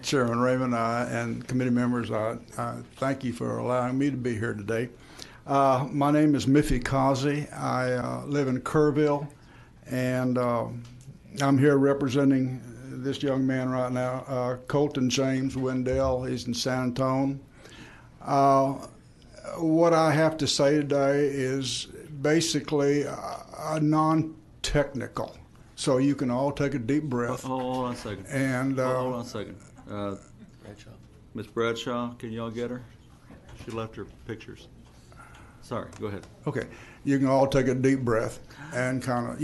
Chairman Raymond and committee members, I thank you for allowing me to be here today. My name is Miffy Kaase. I live in Kerrville, and I'm here representing this young man right now, Colton James Wendell. He's in San Antonio. What I have to say today is basically non-technical, so you can all take a deep breath. Hold on a second. And hold on a second. Miss Bradshaw, can y'all get her? She left her pictures. Sorry, go ahead. Okay, you can all take a deep breath and kind of,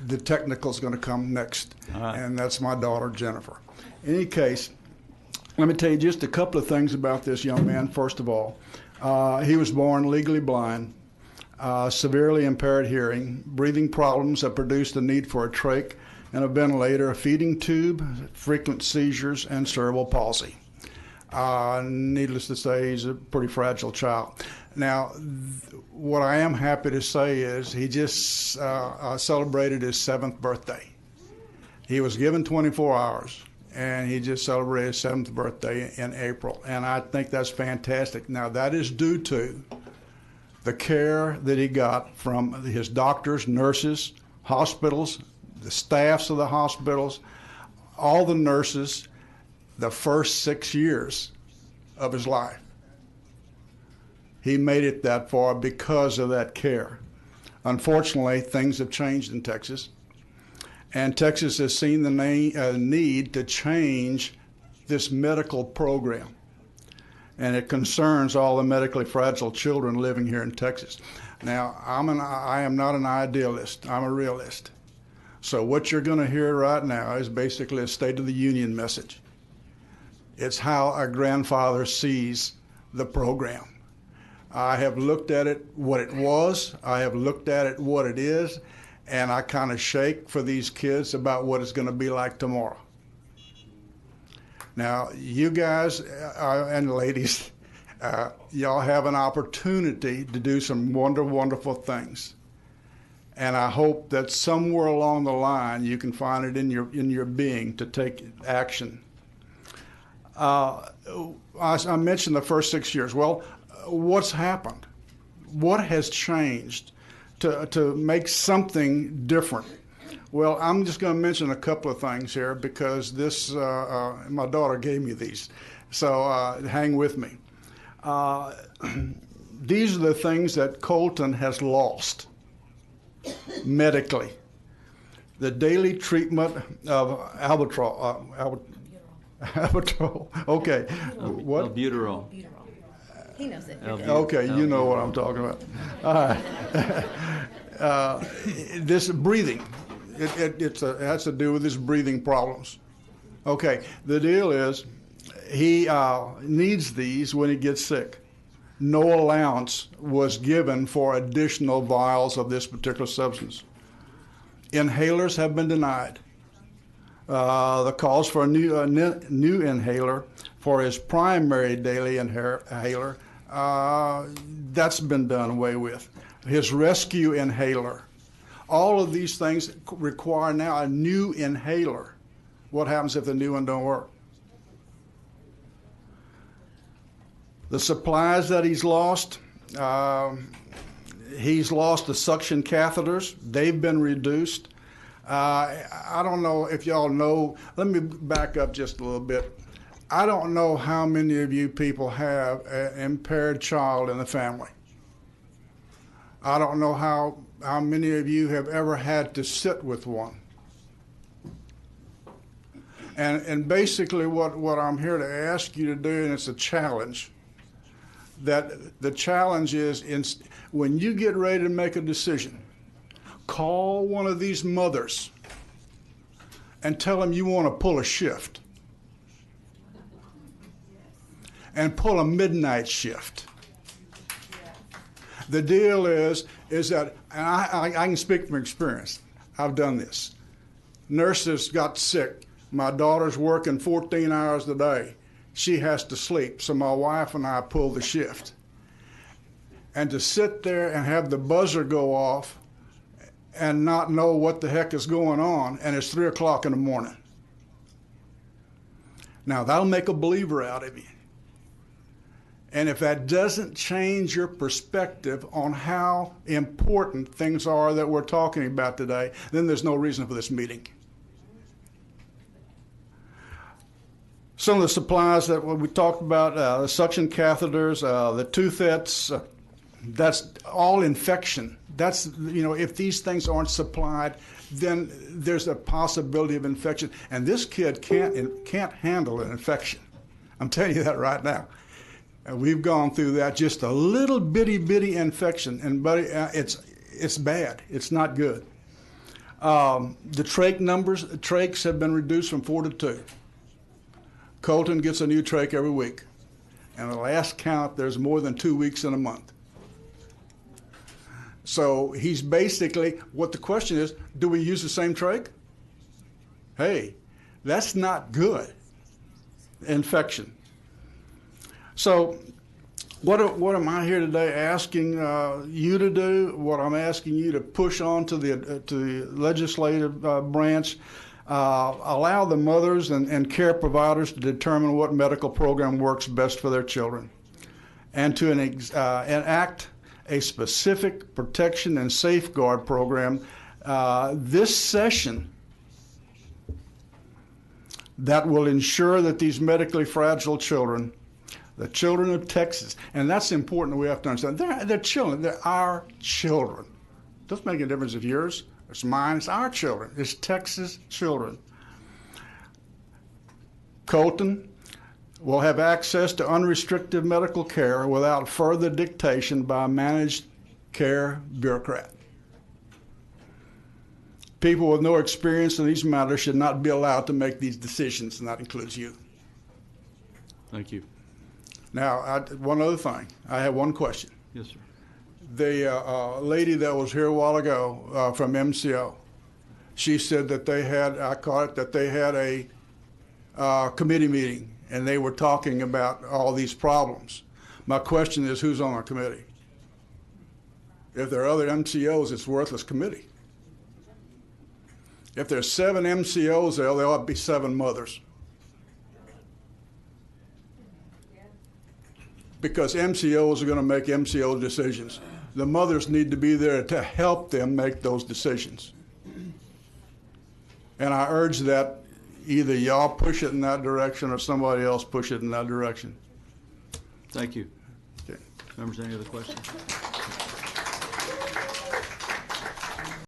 the technical's going to come next, and that's my daughter Jennifer. In any case, let me tell you just a couple of things about this young man. First of all, he was born legally blind, severely impaired hearing, breathing problems that produced the need for a trach and a ventilator, a feeding tube, frequent seizures, and cerebral palsy. Needless to say, he's a pretty fragile child. Now, what I am happy to say is he just celebrated his 7th birthday. He was given 24 hours, and he just celebrated his 7th birthday in April, and I think that's fantastic. Now, that is due to the care that he got from his doctors, nurses, hospitals, the staffs of the hospitals, all the nurses, the first 6 years of his life. He made it that far because of that care. Unfortunately, things have changed in Texas, and Texas has seen the need to change this medical program, and it concerns all the medically fragile children living here in Texas. Now, I am not an idealist, I'm a realist. So what you're going to hear right now is basically a State of the Union message. It's how a grandfather sees the program. I have looked at it what it was, I have looked at it what it is, and I kind of shake for these kids about what it's going to be like tomorrow. Now, you guys and ladies, y'all have an opportunity to do some wonderful things. And I hope that somewhere along the line you can find it in your being to take action. I mentioned the first 6 years. Well, what's happened? What has changed to make something different? Well, I'm just going to mention a couple of things here because this my daughter gave me these, so hang with me. These are the things that Colton has lost medically. The daily treatment of albuterol. Okay. What? Albuterol. He knows it. Okay, you know what I'm talking about. All right. This breathing, it has to do with his breathing problems. Okay, the deal is he needs these when he gets sick. No allowance was given for additional vials of this particular substance. Inhalers have been denied. The calls for a new inhaler for his primary daily inhaler, that's been done away with. His rescue inhaler. All of these things require now a new inhaler. What happens if the new one don't work? The supplies that he's lost the suction catheters. They've been reduced. I don't know if y'all know, let me back up just a little bit. I don't know how many of you people have an impaired child in the family. I don't know how many of you have ever had to sit with one. And basically what I'm here to ask you to do, and it's a challenge, that the challenge is when you get ready to make a decision, call one of these mothers and tell them you want to pull a shift and pull a midnight shift. The deal is that, and I can speak from experience, I've done this. Nurses got sick. My daughter's working 14 hours a day. She has to sleep, so my wife and I pull the shift. And to sit there and have the buzzer go off and not know what the heck is going on, and it's 3 o'clock in the morning. Now, that'll make a believer out of you. And if that doesn't change your perspective on how important things are that we're talking about today, then there's no reason for this meeting. Some of the supplies that we talked about, the suction catheters, the toothettes, that's all infection. That's, if these things aren't supplied, then there's a possibility of infection. And this kid can't handle an infection. I'm telling you that right now. We've gone through that, just a little bitty infection, and buddy, it's bad. It's not good. The trachs have been reduced from 4 to 2. Colton gets a new trach every week. And the last count, there's more than 2 weeks in a month. So he's basically, what the question is, do we use the same trach? Hey, that's not good. Infection. So what am I here today asking you to do? What I'm asking you to push on to the legislative branch, allow the mothers and care providers to determine what medical program works best for their children, and to enact a specific protection and safeguard program this session that will ensure that these medically fragile children, the children of Texas, and that's important that we have to understand, they're children, they're our children. It doesn't make a difference if yours, it's mine, it's our children, it's Texas children. Colton will have access to unrestricted medical care without further dictation by a managed care bureaucrat. People with no experience in these matters should not be allowed to make these decisions, and that includes you. Thank you. Now, one other thing. I have one question. Yes, sir. The lady that was here a while ago from MCO, she said that they had, I caught it, that they had a committee meeting, and they were talking about all these problems. My question is, who's on our committee? If there are other MCOs, it's a worthless committee. If there's 7 MCOs there ought to be 7 mothers. Because MCOs are going to make MCO decisions. The mothers need to be there to help them make those decisions. And I urge that either y'all push it in that direction or somebody else push it in that direction. Thank you. Okay. Members, any other questions?